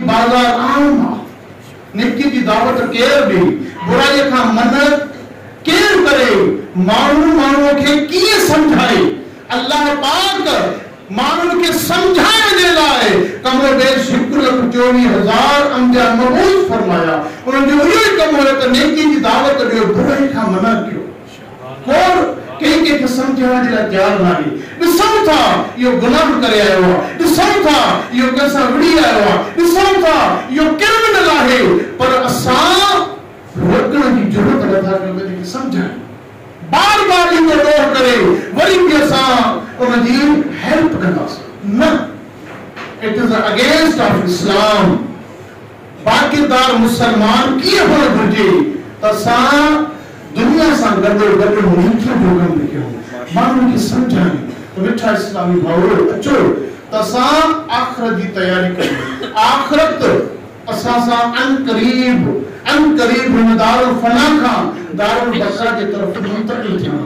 बाजार आम निकी की दावत केर दी बुराई का मन केर करे मानू के किए समझाए अल्लाह पाक मानू के समझाने दे लाए कमरो बेश शुक्र 24,000 अंबिया मबूस फरमाया उन्होंने यो कम हो तो नेकी की दावत दियो बुराई का मना कियो और कई के समझाने दिला तैयार नहीं दिसो था यो गुनाह करे आयो दिसो था यो कैसा वड़ी आयो दिसो था यो क्रिमिनल है पर असा रोकने की जरूरत नथा कि समझाए बार-बार इनको रोक करे वरी भी असा उनजी हेल्प करना न it is against of Islam बाकीदार मुसलमान की हो घुर्जे तसा दुनिया सा गडो नीचो जोगम लिखियो मानू की समझाने तो मिठा इस्लामी भावो अचो तसा आखिरत की तैयारी करो आखिरत असा सा अन करीब दारुल फना का दारुल बसरा की तरफ मुंतकिल थिया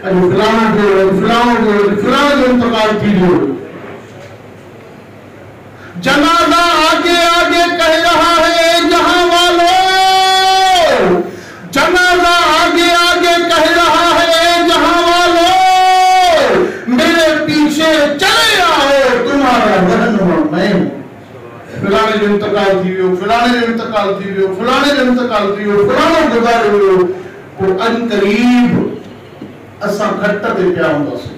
अरे फलाना जो इंतकाल थी जो जनाजा आगे आगे कह रहा है जहां वालों जनाजा आगे आगे कह रहा है जहां वालों मेरे पीछे चले आओ तुम्हारा वहन और मैं फलाने जो इंतकाल थी वियो फलाने जो इंतकाल थी वियो फलाने जो इंतकाल थी वियो फलानो गुज़ारे वियो वो अन करीब असा खट्ट ते पिया हूंदासीं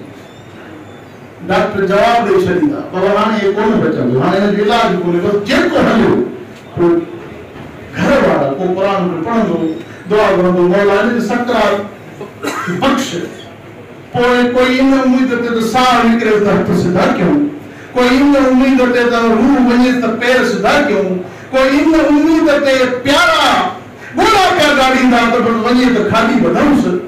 डॉक्टर जवाब दे छॾींदा पर हाणे ये कोन बचंदो हाणे हिन जो इलाज कोन्हे बस जेको हलियो घर वारा को कुरान पढ़ंदो दुआ करंदो मौला इन सकरात बख्श पोइ कोई इन उम्मीद ते साह निकिरे त हथ सिधा कयूं कोई इन उम्मीद ते त रूह वञे त पैर सिधा कयूं कोई इन उम्मीद ते प्यारा बुरा पिया गाड़ींदा त वञे त खाली वधऊंसि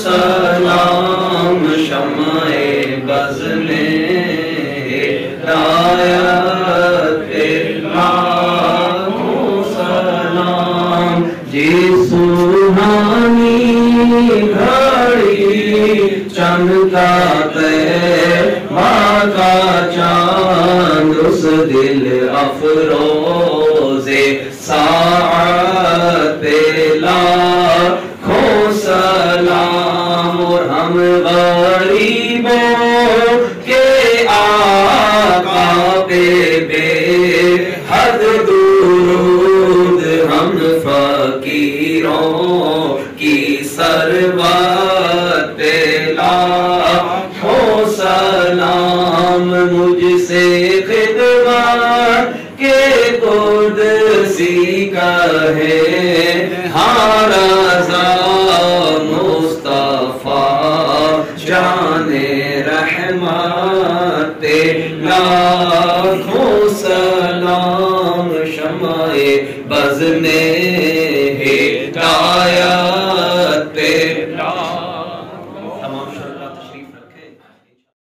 सलाम शमाए बज़ में सलाम जी सुहानी घड़ी चमका का चांद उस दिल अफरोज़े साअत लाखों सलाम और हम गरीबों के आका पे बेहद दुरूद हम फकीरों की सरबत पे लाखों सलाम मुझसे खिदमत के कुदसी का है हारज़ा मुस्तफा जाने रहमत लाखों सलाम शमाए बज़ में